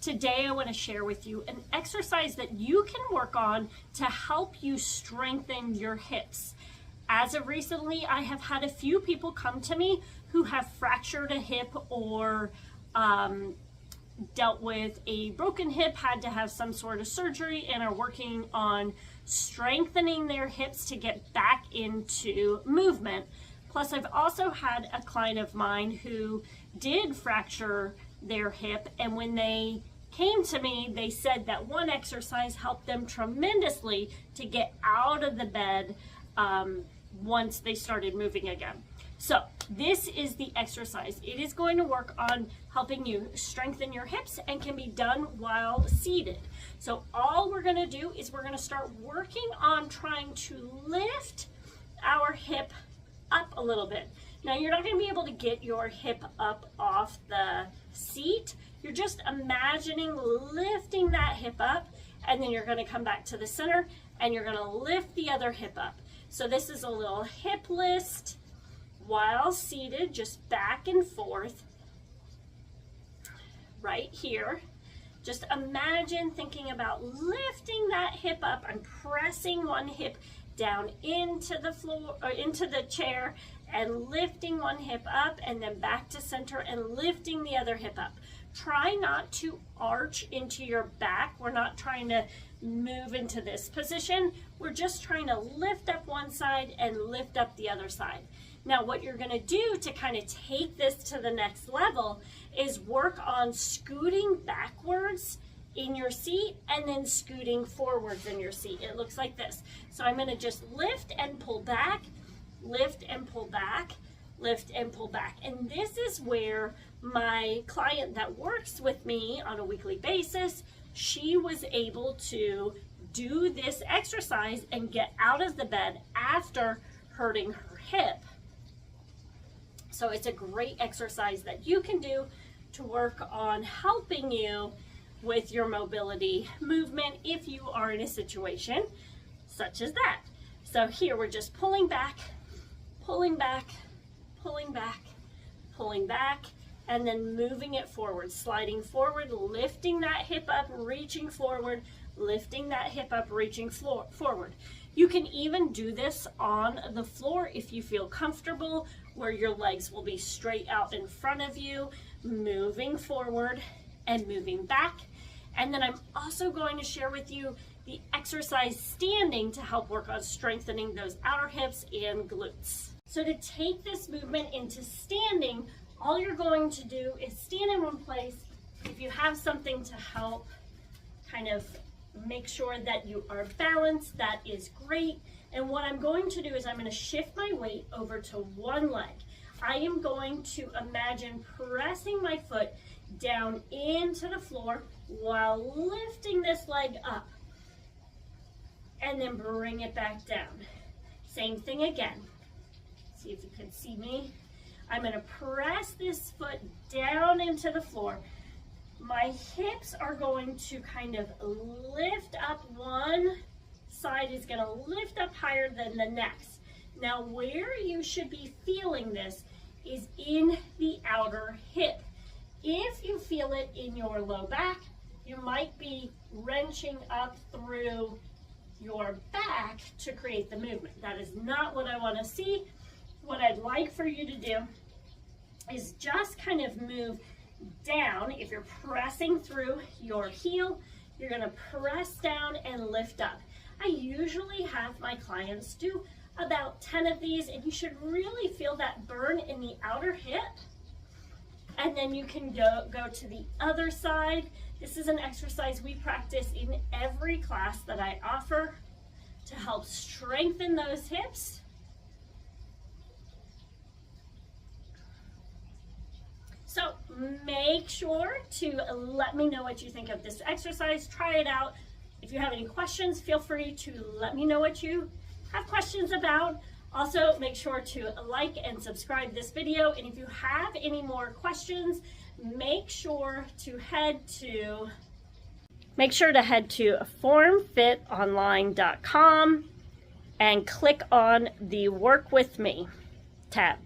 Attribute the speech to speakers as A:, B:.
A: Today I want to share with you an exercise that you can work on to help you strengthen your hips. As of recently, I have had a few people come to me who have fractured a hip or dealt with a broken hip, had to have some sort of surgery, and are working on strengthening their hips to get back into movement. Plus, I've also had a client of mine who did fracture their hip, and when they came to me, they said that one exercise helped them tremendously to get out of the bed once they started moving again. So this is the exercise. It is going to work on helping you strengthen your hips and can be done while seated. So all we're going to do is we're going to start working on trying to lift our hip up a little bit. Now you're not going to be able to get your hip up off the seat. You're just imagining lifting that hip up, and then you're going to come back to the center and you're going to lift the other hip up. So this is a little hip lift while seated, just back and forth right here. Just imagine thinking about lifting that hip up and pressing one hip down into the floor or into the chair, and lifting one hip up and then back to center and lifting the other hip up. Try not to arch into your back. We're not trying to move into this position. We're just trying to lift up one side and lift up the other side. Now what you're going to do to kind of take this to the next level is work on scooting backwards in your seat and then scooting forwards in your seat. It looks like this. So I'm going to just lift and pull back, lift and pull back, lift and pull back. And this is where my client that works with me on a weekly basis, she was able to do this exercise and get out of the bed after hurting her hip. So it's a great exercise that you can do to work on helping you with your mobility movement if you are in a situation such as that. So here we're just pulling back, pulling back, pulling back, pulling back, and then moving it forward, sliding forward, lifting that hip up, reaching forward, lifting that hip up, reaching forward. You can even do this on the floor if you feel comfortable, where your legs will be straight out in front of you, moving forward and moving back. And then I'm also going to share with you the exercise standing to help work on strengthening those outer hips and glutes. So to take this movement into standing, all you're going to do is stand in one place. If you have something to help kind of make sure that you are balanced, that is great. And what I'm going to do is I'm going to shift my weight over to one leg. I am going to imagine pressing my foot down into the floor while lifting this leg up, and then bring it back down. Same thing again. See if you can see me. I'm going to press this foot down into the floor. My hips are going to kind of lift up. One side is going to lift up higher than the next. Now where you should be feeling this is in the outer hip. If you feel it in your low back, you might be wrenching up through your back to create the movement. That is not what I want to see. What I'd like for you to do is just kind of move down. If you're pressing through your heel, you're going to press down and lift up. I usually have my clients do about 10 of these, and you should really feel that burn in the outer hip. And then you can go to the other side. This is an exercise we practice in every class that I offer to help strengthen those hips. So make sure to let me know what you think of this exercise. Try it out. If you have any questions, feel free to let me know what you have questions about. Also, make sure to like and subscribe this video. And if you have any more questions, make sure to head to formfitonline.com and click on the Work With Me tab.